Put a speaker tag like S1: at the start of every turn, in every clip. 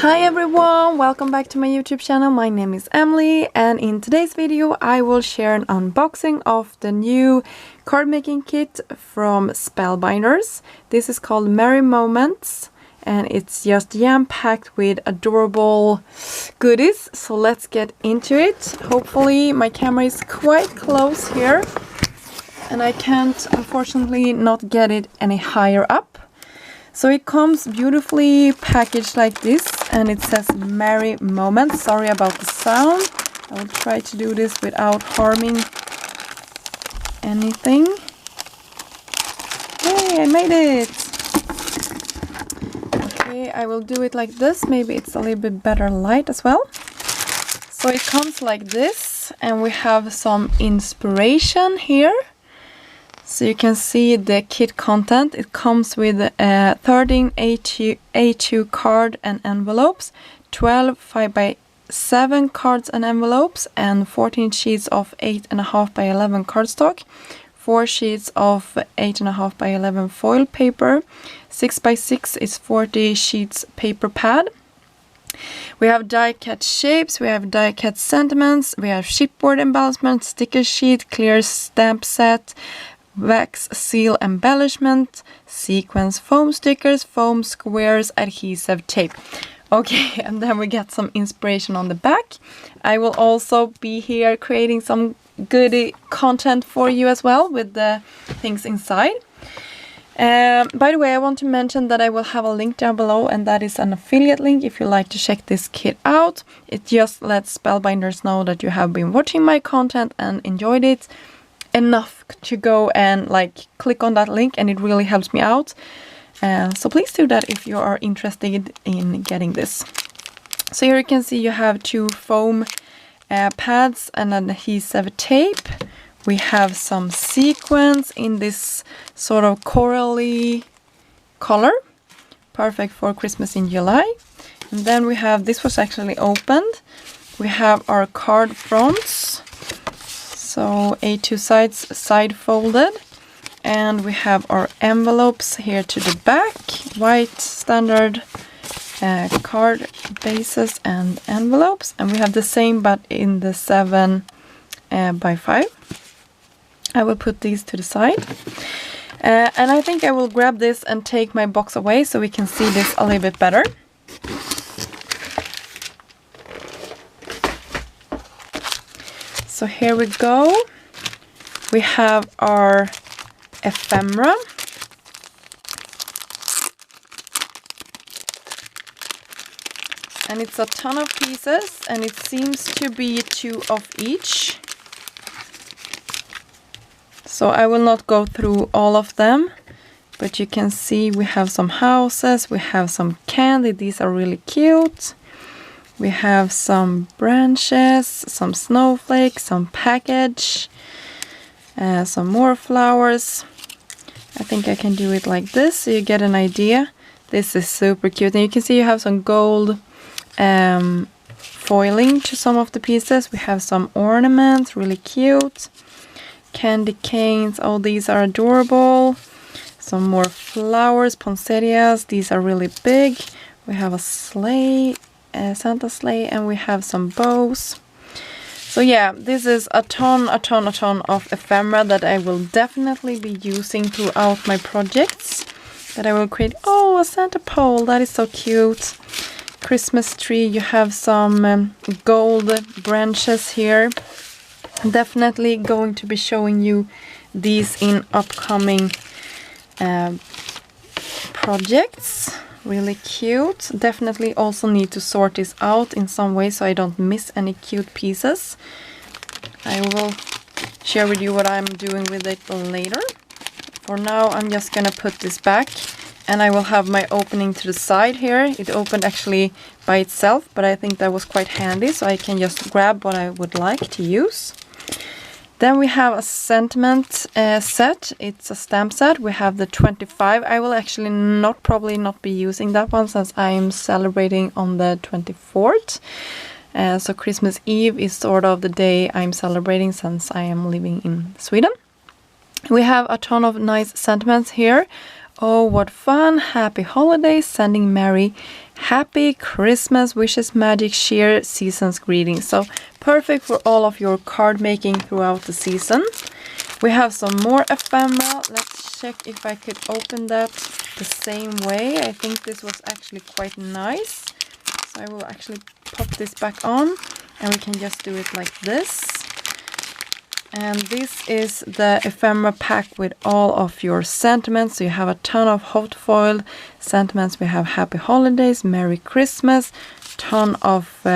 S1: Hi everyone, welcome back to my YouTube channel. My name is Emily, and in today's video I will share an unboxing of the new card making kit from Spellbinders. This is called Merry Moments and it's just jam-packed with adorable goodies. So let's get into it. Hopefully my camera is quite close here and I can't unfortunately not get it any higher up. So it comes beautifully packaged like this, and it says Merry Moments. Sorry about the sound. I will try to do this without harming anything. Yay, I made it! Okay, I will do it like this. Maybe it's a little bit better light as well. So it comes like this, and we have some inspiration here. So you can see the kit content. It comes with 13 A2 card and envelopes, 12 5x7 cards and envelopes, and 14 sheets of 8.5 by 11 cardstock, 4 sheets of 8.5 by 11 foil paper, 6x6 is 40 sheets paper pad. We have die-cut shapes, we have die-cut sentiments, we have chipboard embellishment, sticker sheet, clear stamp set, wax seal embellishment, sequence foam stickers, foam squares, adhesive tape. Okay, and then we get some inspiration on the back. I will also be here creating some goodie content for you as well with the things inside. By the way, I want to mention that I will have a link down below, and that is an affiliate link if you like to check this kit out. It just lets Spellbinders know that you have been watching my content and enjoyed it enough to go and click on that link, and it really helps me out. So please do that if you are interested in getting this. So here you can see you have 2 foam pads and an adhesive tape. We have some sequins in this sort of corally color, perfect for Christmas in July. And then we have, this was actually opened, we have our card fronts. So A2 sides side folded, and we have our envelopes here to the back, white standard card bases and envelopes, and we have the same but in the 7 by 5. I will put these to the side, and I think I will grab this and take my box away so we can see this a little bit better. So here we go. We have our ephemera. And it's a ton of pieces, and it seems to be 2 of each. So I will not go through all of them, but you can see we have some houses, we have some candy. These are really cute. We have some branches, some snowflakes, some package, some more flowers. I think I can do it like this so you get an idea. This is super cute. And you can see you have some gold foiling to some of the pieces. We have some ornaments, really cute. Candy canes, oh, these are adorable. Some more flowers, poinsettias, these are really big. We have a sleigh. Santa sleigh, and we have some bows. So yeah, this is a ton of ephemera that I will definitely be using throughout my projects that I will create. Oh, a Santa pole, that is so cute. Christmas tree, you have some gold branches here. Definitely going to be showing you these in upcoming projects. Really cute. Definitely also need to sort this out in some way so I don't miss any cute pieces. I will share with you what I'm doing with it later. For now, I'm just gonna put this back, and I will have my opening to the side here. It opened actually by itself, but I think that was quite handy, so I can just grab what I would like to use. Then we have a sentiment set. It's a stamp set. We have the 25. I will actually probably not be using that one since I'm celebrating on the 24th. So Christmas Eve is sort of the day I'm celebrating since I am living in Sweden. We have a ton of nice sentiments here. Oh, what fun! Happy holidays, sending Merry happy Christmas wishes, magic, cheer, season's greetings. So perfect for all of your card making throughout the season. We have some more ephemera. Let's check if I could open that the same way. I think this was actually quite nice. So I will actually pop this back on and we can just do it like this. And this is the ephemera pack with all of your sentiments. So you have a ton of hot foil sentiments. We have happy holidays, Merry Christmas, ton of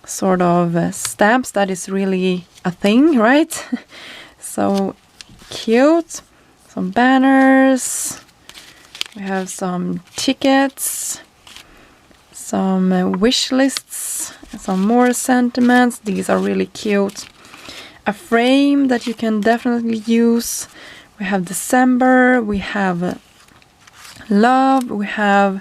S1: sort of stamps. That is really a thing, right? So cute. Some banners. We have some tickets, some wish lists, some more sentiments. These are really cute. A frame that you can definitely use. We have December, we have love, we have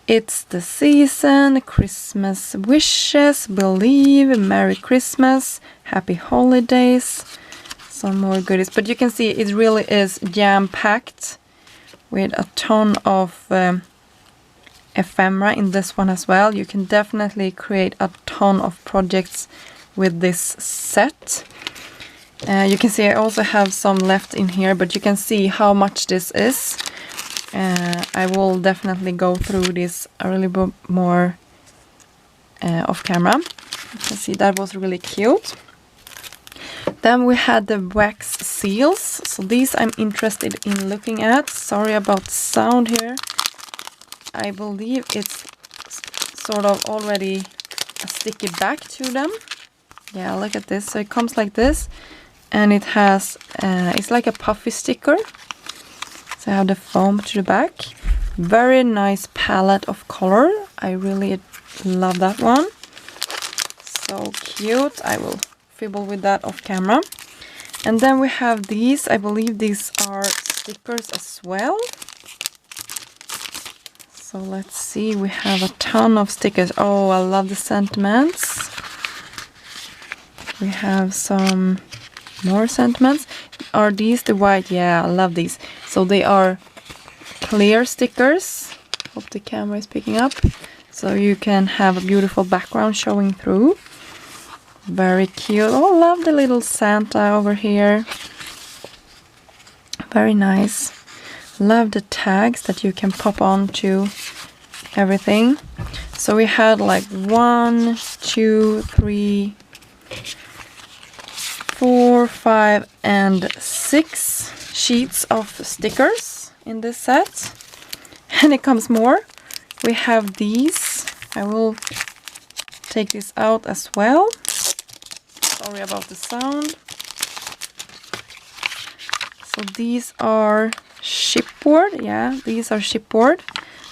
S1: it's the season, Christmas wishes, believe, Merry Christmas, happy holidays, some more goodies. But you can see it really is jam-packed with a ton of ephemera in this one as well. You can definitely create a ton of projects with this set. You can see I also have some left in here, but you can see how much this is. I will definitely go through this a little bit more off camera. You can see that was really cute. Then we had the wax seals. So these I'm interested in looking at. Sorry about the sound here. I believe it's sort of already a sticky back to them. Yeah, look at this. So it comes like this, and it has, it's like a puffy sticker. So I have the foam to the back. Very nice palette of color. I really love that one. So cute. I will fibble with that off camera. And then we have these. I believe these are stickers as well. So let's see. We have a ton of stickers. Oh, I love the sentiments. We have some more sentiments. Are these the white? Yeah, I love these. So they are clear stickers. Hope the camera is picking up. So you can have a beautiful background showing through. Very cute. Oh, love the little Santa over here. Very nice. Love the tags that you can pop on to everything. So we had like 1, 2, 3, 4, 5, and 6 sheets of stickers in this set. And it comes more. We have these. I will take this out as well. Sorry about the sound. So these are chipboard. Yeah, these are chipboard.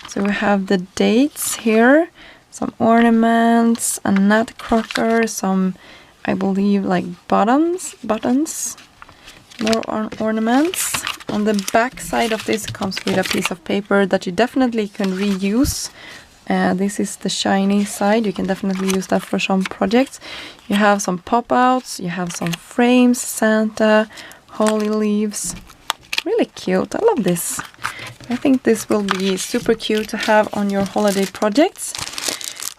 S1: So we have the dates here, some ornaments, a nutcracker, some, I believe, like buttons, more ornaments. On the back side of this comes with a piece of paper that you definitely can reuse. This is the shiny side. You can definitely use that for some projects. You have some pop-outs, you have some frames, Santa, holly leaves. Really cute. I love this. I think this will be super cute to have on your holiday projects.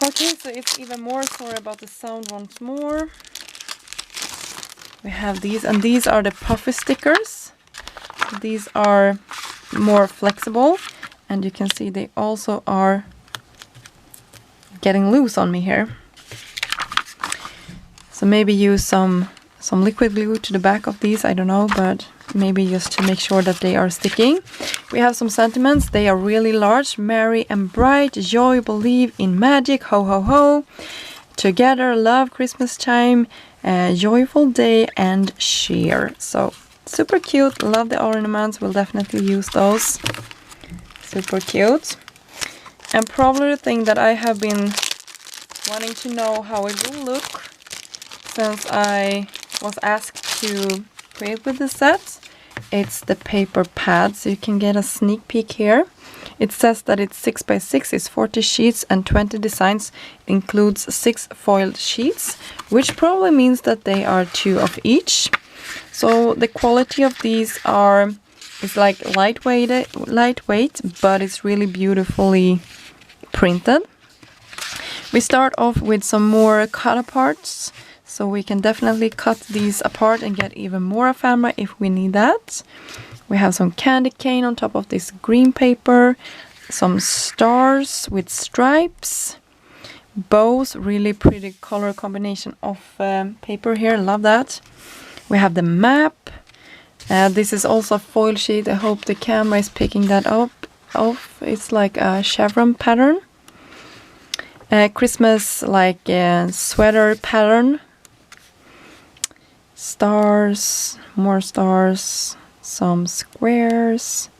S1: Okay, so it's even more. Sorry about the sound once more. We have these, and these are the puffy stickers. These are more flexible, and you can see they also are getting loose on me here. So maybe use some liquid glue to the back of these, I don't know, but maybe just to make sure that they are sticking. We have some sentiments. They are really large. Merry and bright, joy, believe in magic, ho ho ho, together, love, Christmas time, joyful day, and cheer. So super cute. Love the ornaments. We'll definitely use those. Super cute. And probably the thing that I have been wanting to know how it will look since I was asked to create with the set. It's the paper pad, so you can get a sneak peek here. It says that it's 6 by 6, it's 40 sheets and 20 designs. It includes 6 foiled sheets, which probably means that they are 2 of each. So the quality of these are It's like lightweight, but it's really beautifully printed. We start off with some more cut aparts, so we can definitely cut these apart and get even more ephemera if we need that. We have some candy cane on top of this green paper, some stars with stripes, bows, really pretty color combination of paper here, love that. We have the map. This is also a foil sheet. I hope the camera is picking that up. It's like a chevron pattern. Christmas like sweater pattern. Stars, more stars, some squares.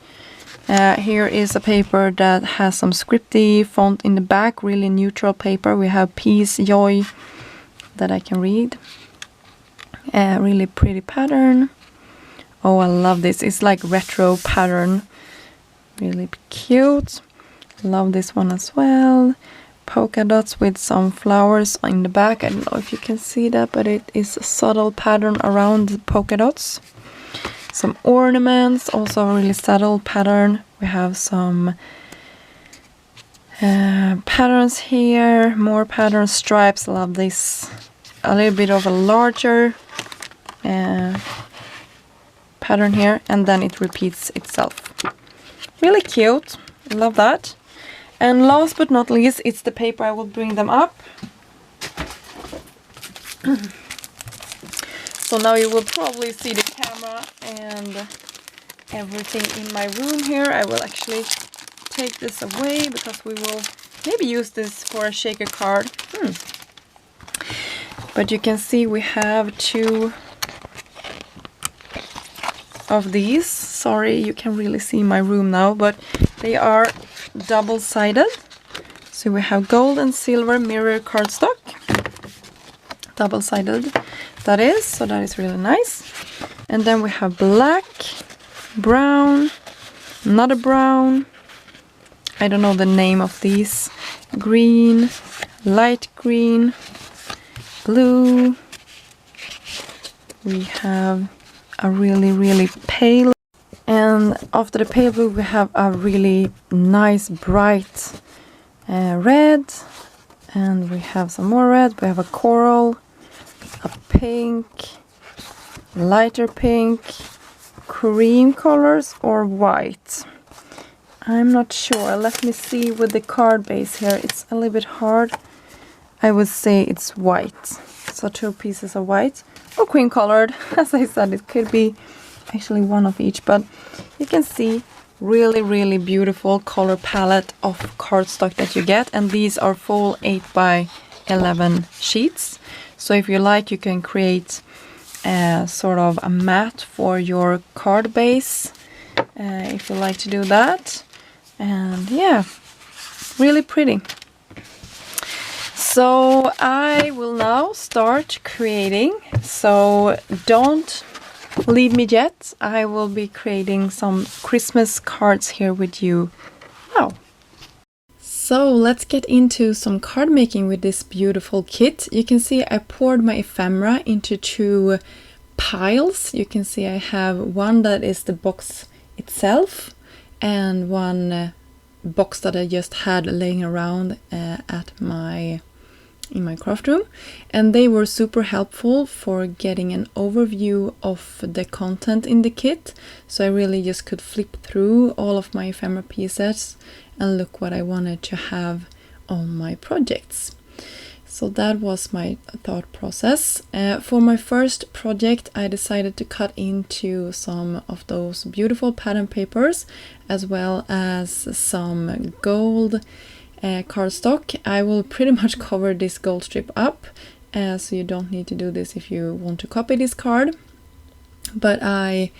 S1: Here is a paper that has some scripty font in the back, really neutral paper. We have peace, joy that I can read. Really pretty pattern. Oh, I love this. It's like retro pattern. Really cute. Love this one as well. Polka dots with some flowers in the back. I don't know if you can see that, but it is a subtle pattern around the polka dots. Some ornaments, also a really subtle pattern. We have some patterns here, more pattern stripes. Love this. A little bit of a larger pattern here, and then it repeats itself. Really cute. Love that. And last but not least, it's the paper. I will bring them up. So now you will probably see the camera and everything in my room here. I will actually take this away because we will maybe use this for a shaker card. But you can see we have two of these. Sorry, you can really see my room now, but they are double-sided. So we have gold and silver mirror cardstock. Double-sided that is, so that is really nice. And then we have black, brown, another brown, I don't know the name of these, green, light green, blue. We have a really pale, and after the pale blue we have a really nice bright red, and we have some more red. We have a coral, a pink, lighter pink, cream colors, or white. I'm not sure. Let me see with the card base here. It's a little bit hard. I would say it's white. So 2 pieces of white or cream colored. As I said, it could be actually one of each, but you can see really beautiful color palette of cardstock that you get, and these are full 8x11 sheets. So if you like, you can create sort of a mat for your card base if you like to do that. And yeah, really pretty. So I will now start creating, so don't leave me yet. I will be creating some Christmas cards here with you now. So let's get into some card making with this beautiful kit. You can see I poured my ephemera into 2 piles. You can see I have one that is the box itself and one box that I just had laying around in my craft room, and they were super helpful for getting an overview of the content in the kit. So I really just could flip through all of my ephemera pieces and look what I wanted to have on my projects. So that was my thought process. For my first project, I decided to cut into some of those beautiful pattern papers as well as some gold cardstock. I will pretty much cover this gold strip up, so you don't need to do this if you want to copy this card. But I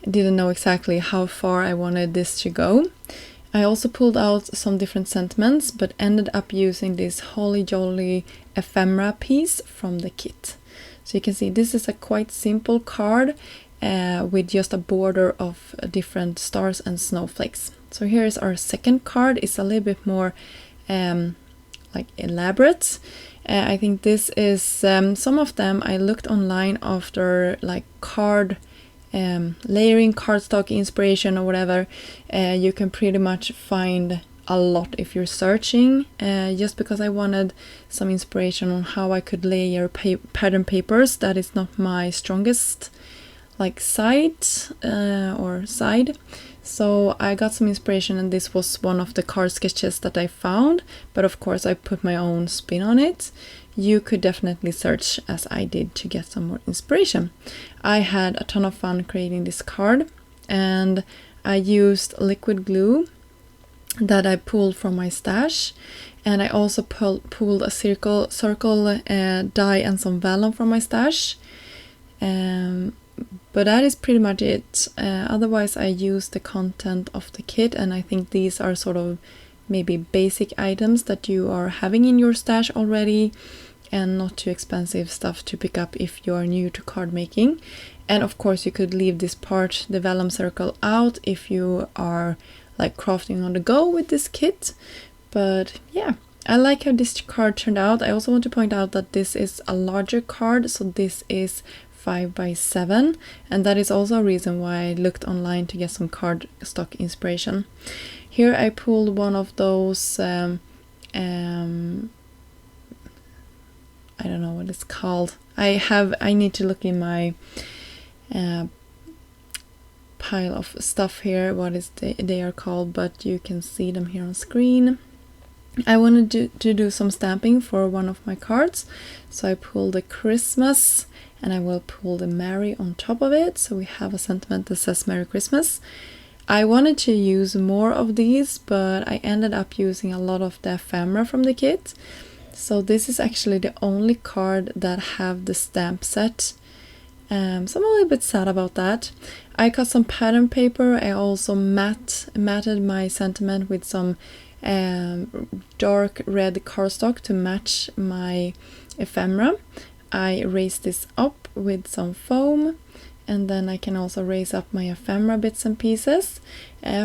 S1: didn't know exactly how far I wanted this to go. I also pulled out some different sentiments, but ended up using this Holly Jolly ephemera piece from the kit. So you can see this is a quite simple card with just a border of different stars and snowflakes. So here is our second card. It's a little bit more like elaborate. I think this is some of them I looked online after like card layering cardstock inspiration or whatever, you can pretty much find a lot if you're searching. Just because I wanted some inspiration on how I could layer pattern papers, that is not my strongest like side. So I got some inspiration, and this was one of the card sketches that I found, but of course I put my own spin on it. You could definitely search as I did to get some more inspiration. I had a ton of fun creating this card, and I used liquid glue that I pulled from my stash, and I also pulled a circle die and some vellum from my stash. But that is pretty much it. Otherwise I used the content of the kit, and I think these are sort of maybe basic items that you are having in your stash already, and not too expensive stuff to pick up if you are new to card making. And of course you could leave this part, the vellum circle, out if you are like crafting on the go with this kit. But yeah, I like how this card turned out. I also want to point out that this is a larger card, so this is 5x7, and that is also a reason why I looked online to get some cardstock inspiration. Here I pulled one of those I don't know what it's called. I need to look in my pile of stuff here what is they are called, but you can see them here on screen. I wanted to do some stamping for one of my cards, so I pulled the Christmas, and I will pull the Merry on top of it, so we have a sentiment that says Merry Christmas. I wanted to use more of these, but I ended up using a lot of the ephemera from the kit. So this is actually the only card that have the stamp set. So I'm a little bit sad about that. I cut some pattern paper. I also matted my sentiment with some dark red cardstock to match my ephemera. I raised this up with some foam, and then I can also raise up my ephemera bits and pieces.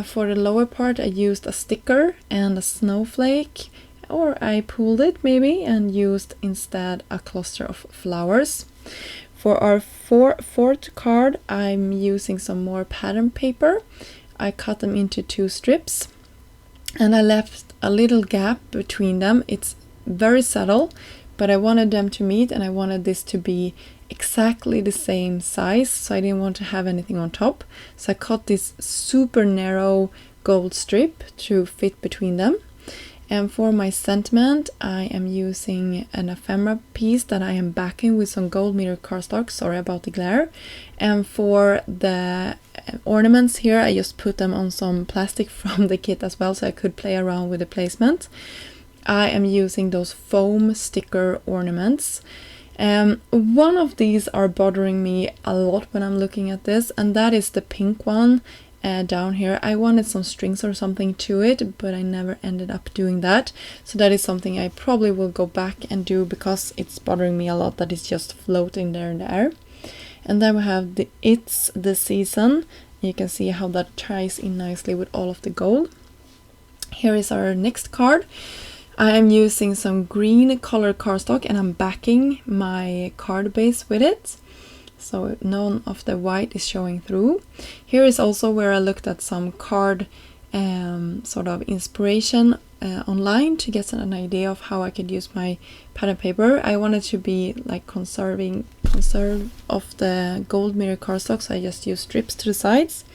S1: For the lower part I used a sticker and a snowflake, or I pulled it maybe and used instead a cluster of flowers. For our fourth card I'm using some more pattern paper. I cut them into 2 strips, and I left a little gap between them. It's very subtle, but I wanted them to meet, and I wanted this to be exactly the same size, so I didn't want to have anything on top. So I cut this super narrow gold strip to fit between them. And for my sentiment I am using an ephemera piece that I am backing with some gold mirror cardstock, sorry about the glare. And for the ornaments here I just put them on some plastic from the kit as well, so I could play around with the placement. I am using those foam sticker ornaments. One of these are bothering me a lot when I'm looking at this, and that is the pink one down here. I wanted some strings or something to it, but I never ended up doing that. So that is something I probably will go back and do, because it's bothering me a lot that it's just floating there in the air. And then we have the It's the Season. You can see how that ties in nicely with all of the gold. Here is our next card. I am using some green color cardstock, and I'm backing my card base with it, so none of the white is showing through. Here is also where I looked at some card sort of inspiration online to get an idea of how I could use my pattern paper. I wanted to be like conserve of the gold mirror cardstock, so I just used strips to the sides.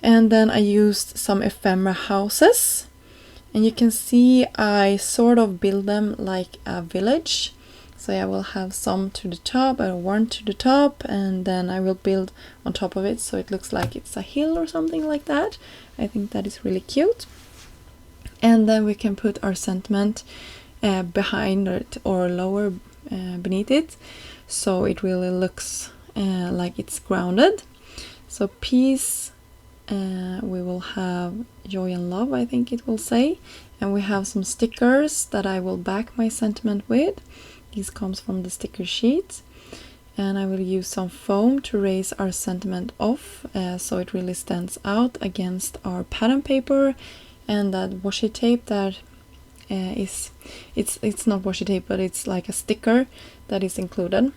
S1: And then I used some ephemera houses. And you can see I sort of build them like a village. So I will have some to the top, or one to the top, and then I will build on top of it so it looks like it's a hill or something like that. I think that is really cute. And then we can put our sentiment behind it or lower beneath it, so it really looks like it's grounded. So peace. We will have joy and love, I think it will say, and we have some stickers that I will back my sentiment with. These comes from the sticker sheet, and I will use some foam to raise our sentiment off so it really stands out against our pattern paper, and that washi tape that it's not washi tape, but it's like a sticker that is included.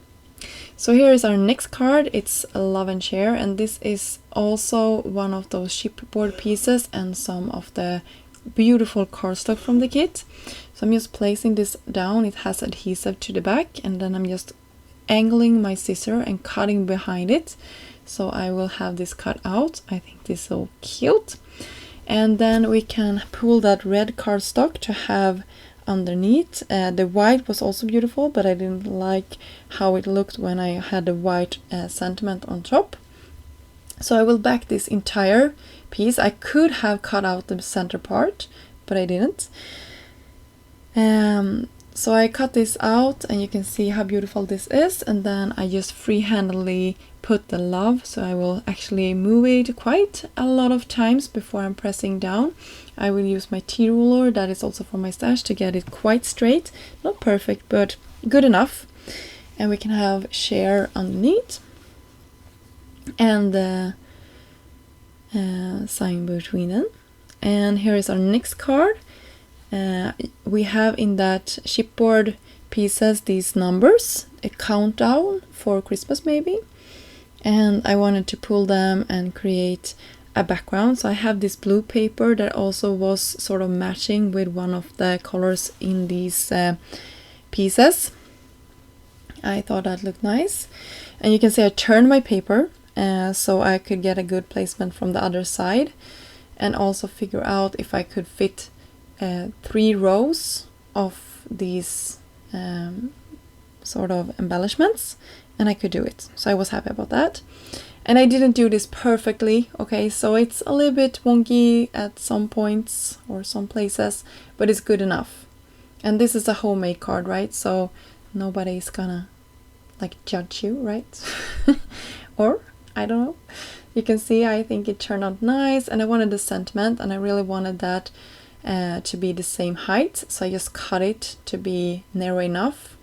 S1: So here is our next card. It's a love and share, and this is also one of those chipboard pieces and some of the beautiful cardstock from the kit. So I'm just placing this down. It has adhesive to the back, and then I'm just angling my scissor and cutting behind it. So I will have this cut out. I think this is so cute. And then we can pull that red cardstock to have underneath. The white was also beautiful, but I didn't like how it looked when I had the white sentiment on top. So I will back this entire piece. I could have cut out the center part, but I didn't. So I cut this out, and you can see how beautiful this is, and then I just freehandedly put the love. So I will actually move it quite a lot of times before I'm pressing down. I will use my T-ruler, that is also from my stash, to get it quite straight. Not perfect, but good enough. And we can have share underneath, and the sign between them. And here is our next card. We have in that chipboard pieces these numbers, a countdown for Christmas maybe, and I wanted to pull them and create a background. So I have this blue paper that also was sort of matching with one of the colors in these pieces. I thought that looked nice, and you can see I turned my paper so I could get a good placement from the other side, and also figure out if I could fit 3 rows of these sort of embellishments, and I could do it. So I was happy about that. And I didn't do this perfectly, okay, so it's a little bit wonky at some points or some places, but it's good enough. And this is a homemade card, right? So nobody's gonna like judge you, right? Or I don't know. You can see I think it turned out nice, and I wanted the sentiment, and I really wanted that to be the same height, so I just cut it to be narrow enough.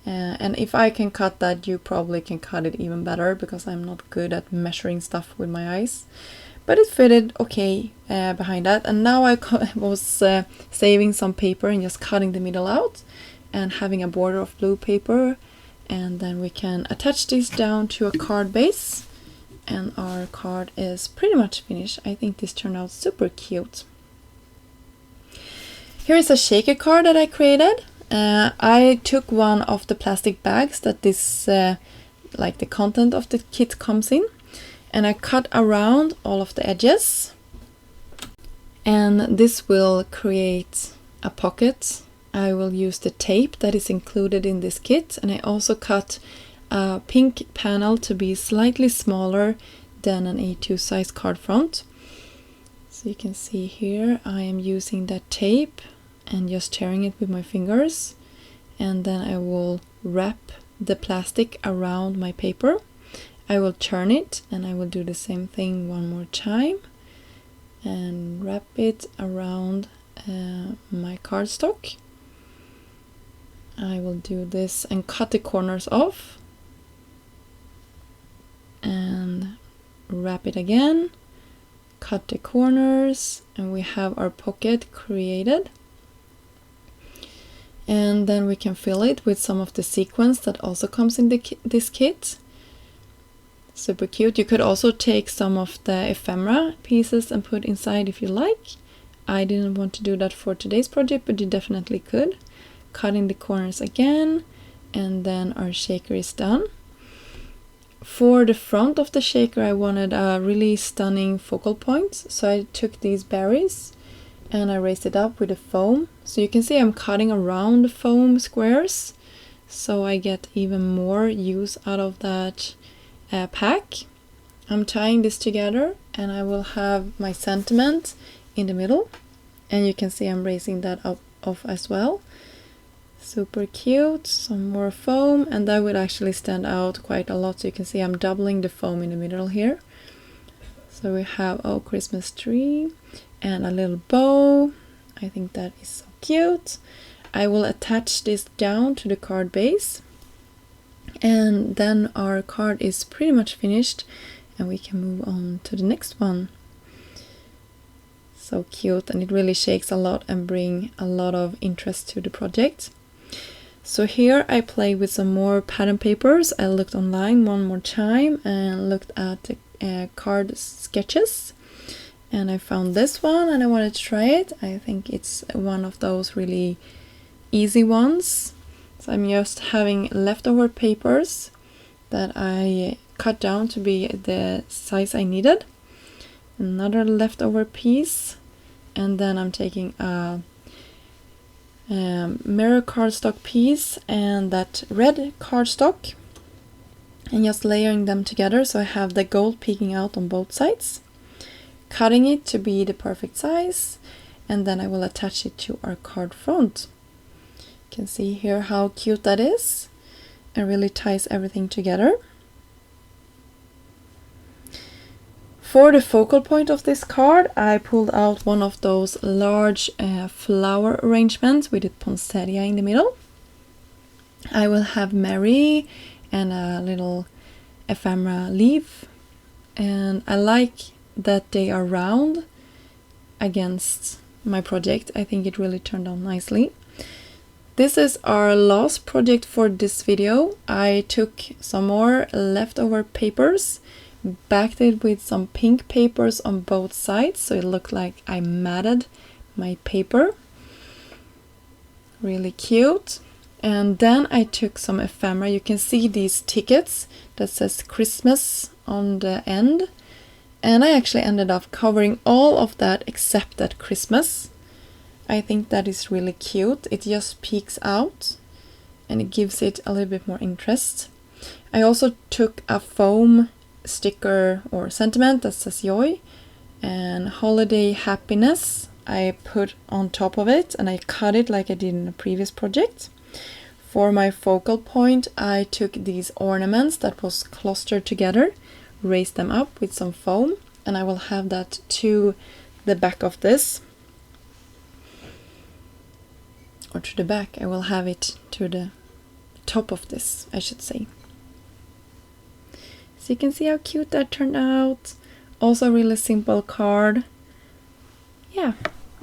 S1: And if I can cut that, you probably can cut it even better, because I'm not good at measuring stuff with my eyes. But it fitted okay behind that. And now I was saving some paper and just cutting the middle out and having a border of blue paper. And then we can attach this down to a card base. And our card is pretty much finished. I think this turned out super cute. Here is a shaker card that I created. I took one of the plastic bags that this, like the content of the kit comes in, and I cut around all of the edges. And this will create a pocket. I will use the tape that is included in this kit, and I also cut a pink panel to be slightly smaller than an A2 size card front. So you can see here I am using that tape and just tearing it with my fingers, and then I will wrap the plastic around my paper. I will turn it, and I will do the same thing one more time and wrap it around my cardstock. I will do this and cut the corners off and wrap it again, cut the corners, and we have our pocket created. And then we can fill it with some of the sequins that also comes in this kit. Super cute. You could also take some of the ephemera pieces and put inside if you like. I didn't want to do that for today's project, but you definitely could. Cutting the corners again, and then our shaker is done. For the front of the shaker, I wanted a really stunning focal point, so I took these berries and I raised it up with a foam. So you can see I'm cutting around the foam squares, so I get even more use out of that pack. I'm tying this together, and I will have my sentiment in the middle, and you can see I'm raising that up off as well. Super cute. Some more foam, and that would actually stand out quite a lot. So you can see I'm doubling the foam in the middle here. So we have a Christmas tree and a little bow. I think that is so cute. I will attach this down to the card base, and then our card is pretty much finished, and we can move on to the next one. So cute, and it really shakes a lot and bring a lot of interest to the project. So here I play with some more pattern papers. I looked online one more time and looked at the card sketches, and I found this one and I wanted to try it. I think it's one of those really easy ones. So I'm just having leftover papers that I cut down to be the size I needed. Another leftover piece, and then I'm taking a mirror cardstock piece and that red cardstock and just layering them together so I have the gold peeking out on both sides, cutting it to be the perfect size, and then I will attach it to our card front. You can see here how cute that is and really ties everything together. For the focal point of this card, I pulled out one of those large flower arrangements with a poinsettia in the middle. I will have Mary and a little ephemera leaf, and I like that they are round against my project. I think it really turned out nicely. This is our last project for this video. I took some more leftover papers, backed it with some pink papers on both sides so it looked like I matted my paper. Really cute. And then I took some ephemera. You can see these tickets that says Christmas on the end, and I actually ended up covering all of that except that Christmas. I think that is really cute. It just peeks out and it gives it a little bit more interest. I also took a foam sticker or sentiment that says joy and holiday happiness. I put on top of it and I cut it like I did in a previous project. For my focal point, I took these ornaments that was clustered together, raised them up with some foam, and I will have that to the back of this, or to the back. I will have it to the top of this, I should say. So you can see how cute that turned out. Also a really simple card. Yeah.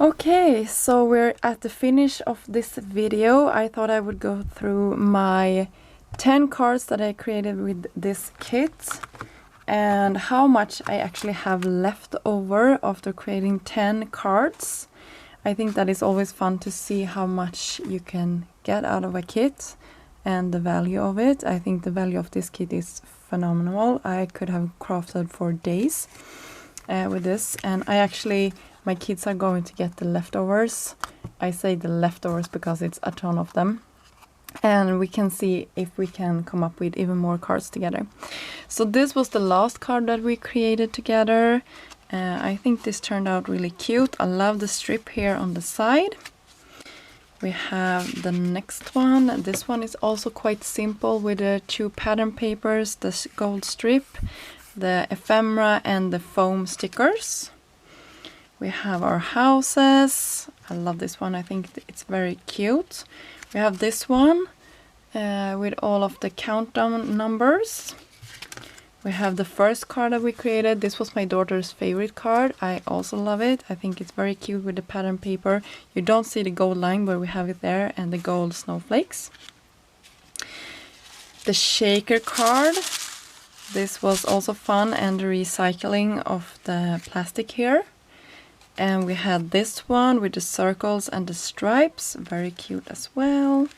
S1: Okay, so we're at the finish of this video. I thought I would go through my 10 cards that I created with this kit and how much I actually have left over after creating 10 cards. I think that is always fun to see how much you can get out of a kit and the value of it. I think the value of this kit is phenomenal. I could have crafted for days with this, and my kids are going to get the leftovers. I say the leftovers because it's a ton of them, and we can see if we can come up with even more cards together. So this was the last card that we created together. I think this turned out really cute. I love the strip here on the side. We have the next one. This one is also quite simple with the 2 pattern papers, the gold strip, the ephemera and the foam stickers. We have our houses. I love this one. I think it's very cute. We have this one with all of the countdown numbers. We have the first card that we created. This was my daughter's favorite card. I also love it. I think it's very cute with the pattern paper. You don't see the gold line, but we have it there, and the gold snowflakes. The shaker card. This was also fun, and the recycling of the plastic here. And we had this one with the circles and the stripes. Very cute as well.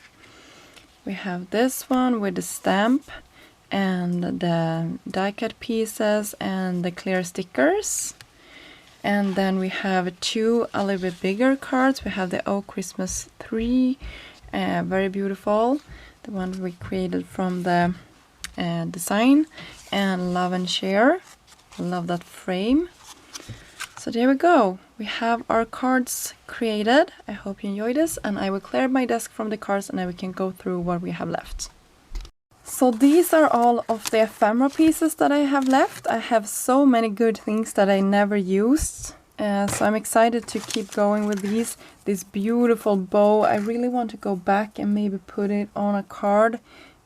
S1: We have this one with the stamp and the die cut pieces and the clear stickers. And then we have 2 a little bit bigger cards. We have the Oh Christmas 3, very beautiful, the one we created from the design, and Love and Share. I love that frame. So there we go. We have our cards created. I hope you enjoyed this, and I will clear my desk from the cards and then we can go through what we have left. So these are all of the ephemera pieces that I have left. I have so many good things that I never used. So I'm excited to keep going with these. This beautiful bow. I really want to go back and maybe put it on a card.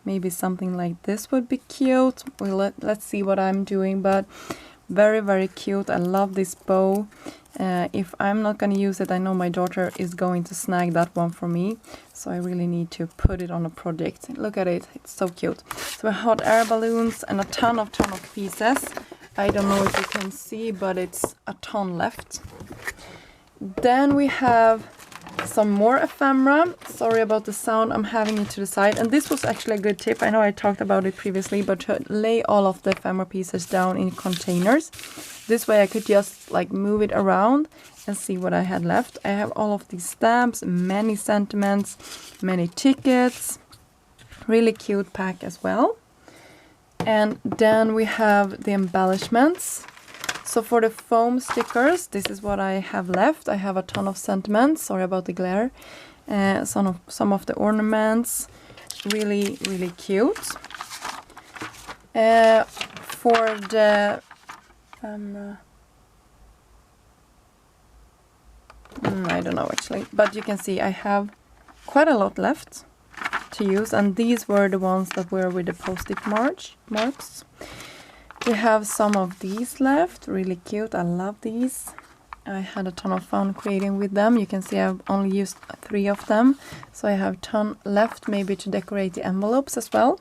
S1: Maybe something like this would be cute. Well, let's see what I'm doing, but very, very cute. I love this bow. If I'm not going to use it, I know my daughter is going to snag that one for me. So I really need to put it on a project. Look at it, it's so cute. So hot air balloons and a ton of pieces. I don't know if you can see, but it's a ton left. Then we have some more ephemera. Sorry about the sound, I'm having it to the side. And this was actually a good tip. I know I talked about it previously, but to lay all of the ephemera pieces down in containers. This way I could just like move it around and see what I had left. I have all of these stamps, many sentiments, many tickets. Really cute pack as well. And then we have the embellishments. So for the foam stickers, this is what I have left. I have a ton of sentiments. Sorry about the glare. Some of the ornaments. Really, really cute. For the I don't know actually, but you can see I have quite a lot left to use, and these were the ones that were with the post-it marks. We have some of these left, really cute. I love these. I had a ton of fun creating with them. You can see I've only used 3 of them, so I have a ton left, maybe to decorate the envelopes as well.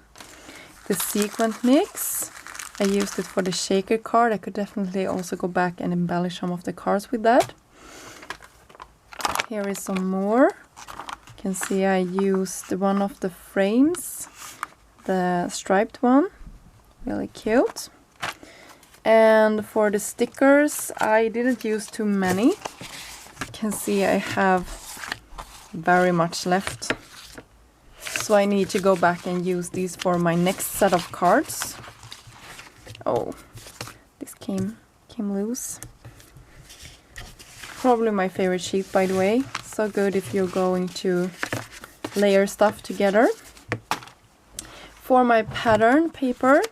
S1: The sequin mix, I used it for the shaker card. I could definitely also go back and embellish some of the cards with that. Here is some more. You can see I used one of the frames, the striped one, really cute. And for the stickers, I didn't use too many. You can see I have very much left. So I need to go back and use these for my next set of cards. Oh, this came loose. Probably my favorite sheet, by the way. So good if you're going to layer stuff together. For my pattern paper,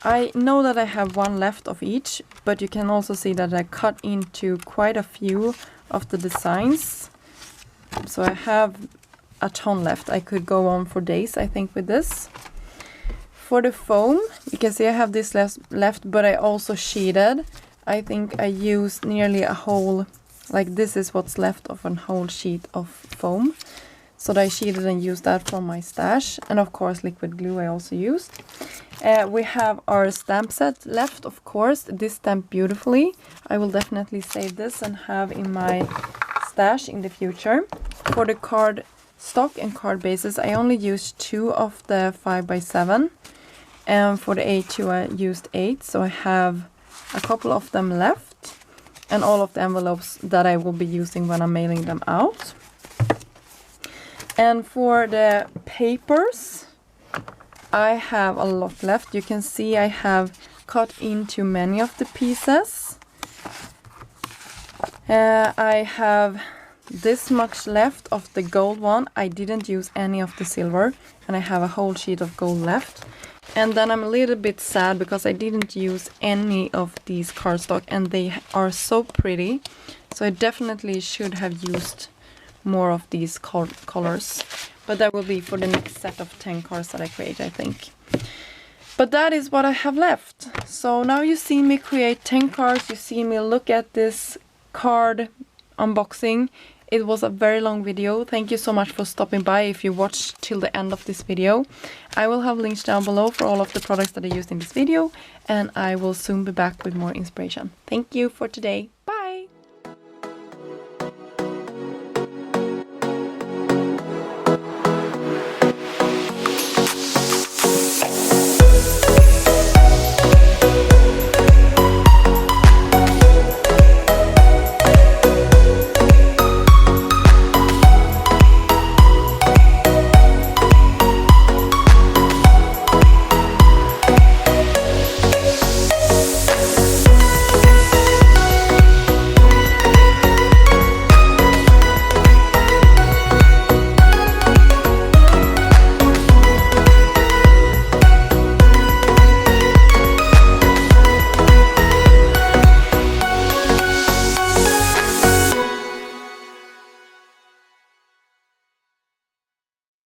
S1: I know that I have one left of each, but you can also see that I cut into quite a few of the designs. So I have a ton left. I could go on for days, I think, with this. For the foam, you can see I have this left, but I also sheeted. I think I used nearly a whole, like this is what's left of a whole sheet of foam. So I sheeted and used that from my stash. And of course, liquid glue I also used. We have our stamp set left, of course. This stamped beautifully. I will definitely save this and have in my stash in the future. For the card stock and card bases, I only used 2 of the 5x7. And for the A2 I used 8, so I have a couple of them left. And all of the envelopes that I will be using when I'm mailing them out. And for the papers, I have a lot left. You can see I have cut into many of the pieces. I have this much left of the gold one. I didn't use any of the silver, and I have a whole sheet of gold left. And then I'm a little bit sad because I didn't use any of these cardstock, and they are so pretty. So I definitely should have used more of these colors. But that will be for the next set of 10 cards that I create, I think. But that is what I have left. So now you see me create 10 cards. You see me look at this card unboxing. It was a very long video. Thank you so much for stopping by if you watched till the end of this video. I will have links down below for all of the products that I used in this video, and I will soon be back with more inspiration. Thank you for today. Bye!